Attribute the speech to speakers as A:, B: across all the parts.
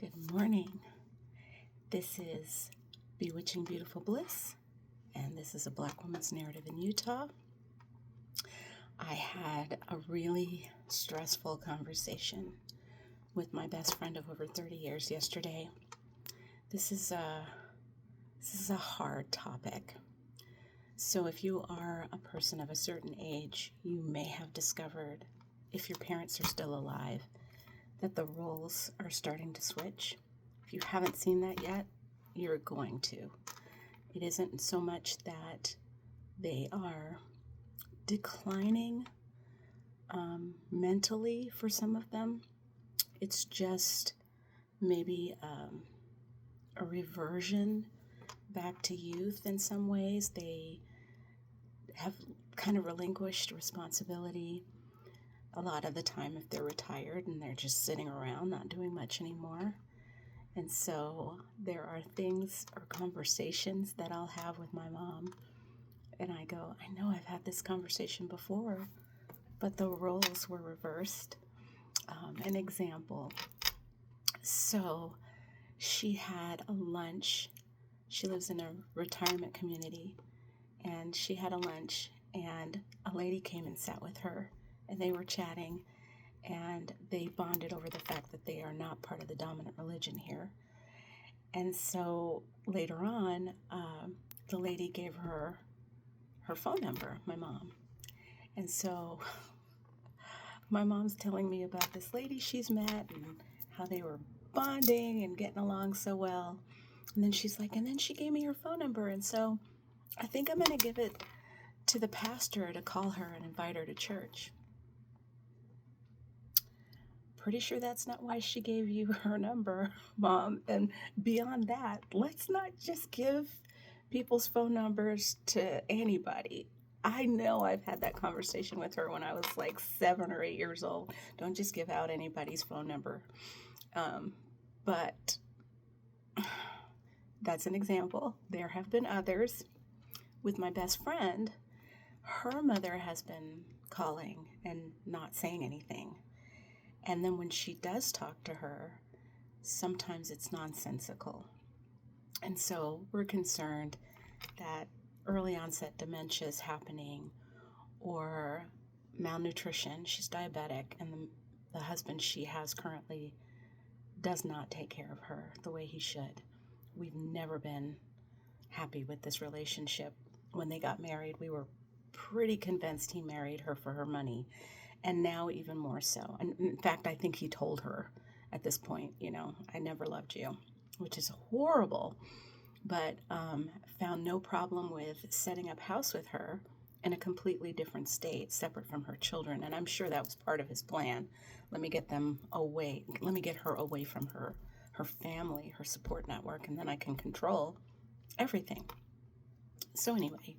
A: Good morning. This is Bewitching Beautiful Bliss, and this is a Black woman's narrative in Utah. I had a really stressful conversation with my best friend of over 30 years yesterday. This is a hard topic. So if you are a person of a certain age, you may have discovered, if your parents are still alive, that the roles are starting to switch. If you haven't seen that yet, you're going to. It isn't so much that they are declining mentally for some of them. It's just maybe a reversion back to youth in some ways. They have kind of relinquished responsibility a lot of the time if they're retired and they're just sitting around not doing much anymore. And so there are things or conversations that I'll have with my mom, and I go, I know I've had this conversation before, but the roles were reversed. An example. So she had a lunch. She lives in a retirement community, and she had a lunch, and a lady came and sat with her, and they were chatting, and they bonded over the fact that they are not part of the dominant religion here. And so later on, the lady gave her phone number, my mom. And so my mom's telling me about this lady she's met and how they were bonding and getting along so well. And then she's like, and then she gave me her phone number. And so I think I'm going to give it to the pastor to call her and invite her to church. Pretty sure that's not why she gave you her number, Mom. And beyond that, let's not just give people's phone numbers to anybody. I know I've had that conversation with her when I was like 7 or 8 years old. Don't just give out anybody's phone number. But that's an example. There have been others. With my best friend, her mother has been calling and not saying anything. And then when she does talk to her, sometimes it's nonsensical. And so we're concerned that early onset dementia is happening, or malnutrition. She's diabetic, and the husband she has currently does not take care of her the way he should. We've never been happy with this relationship. When they got married, we were pretty convinced he married her for her money. And now even more so. And in fact, I think he told her at this point, I never loved you, which is horrible, but found no problem with setting up house with her in a completely different state, separate from her children. And I'm sure that was part of his plan. Let me get them away. Let me get her away from her family, her support network, and then I can control everything. So anyway,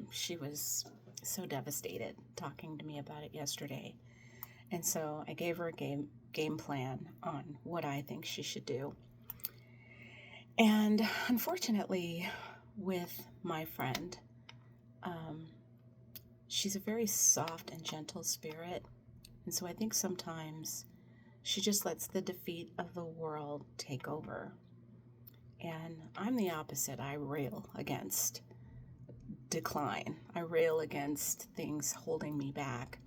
A: she was so devastated talking to me about it yesterday. And so I gave her a game plan on what I think she should do. And unfortunately, with my friend, she's a very soft and gentle spirit. And so I think sometimes she just lets the defeat of the world take over. And I'm the opposite. I rail against decline. I rail against things holding me back.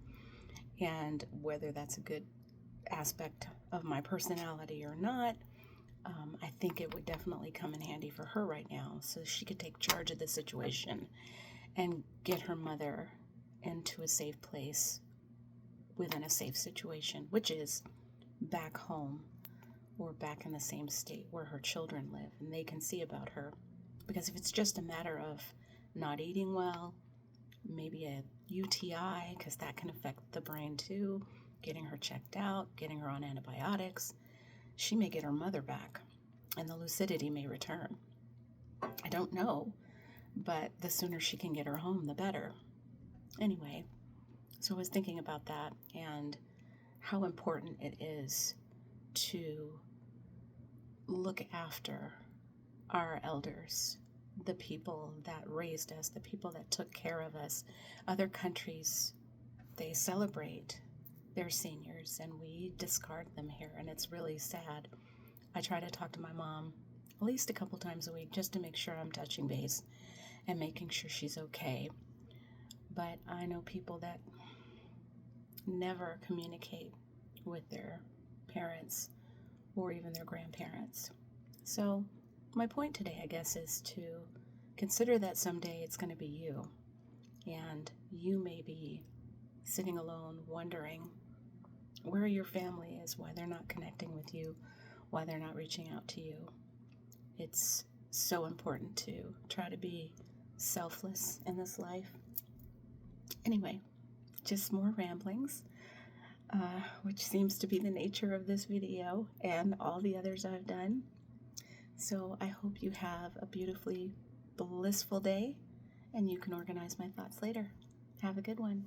A: And whether that's a good aspect of my personality or not, I think it would definitely come in handy for her right now, so she could take charge of the situation and get her mother into a safe place within a safe situation, which is back home or back in the same state where her children live, and they can see about her. Because if it's just a matter of not eating well, maybe a UTI, because that can affect the brain too, getting her checked out, getting her on antibiotics, she may get her mother back and the lucidity may return. I don't know, but the sooner she can get her home, the better. Anyway, so I was thinking about that and how important it is to look after our elders, the people that raised us, the people that took care of us. Other countries, they celebrate their seniors, and we discard them here, and it's really sad. I try to talk to my mom at least a couple times a week just to make sure I'm touching base and making sure she's okay. But I know people that never communicate with their parents or even their grandparents. So my point today, I guess, is to consider that someday it's going to be you. And you may be sitting alone wondering where your family is, why they're not connecting with you, why they're not reaching out to you. It's so important to try to be selfless in this life. Anyway, just more ramblings, which seems to be the nature of this video and all the others I've done. So I hope you have a beautifully blissful day, and you can organize my thoughts later. Have a good one.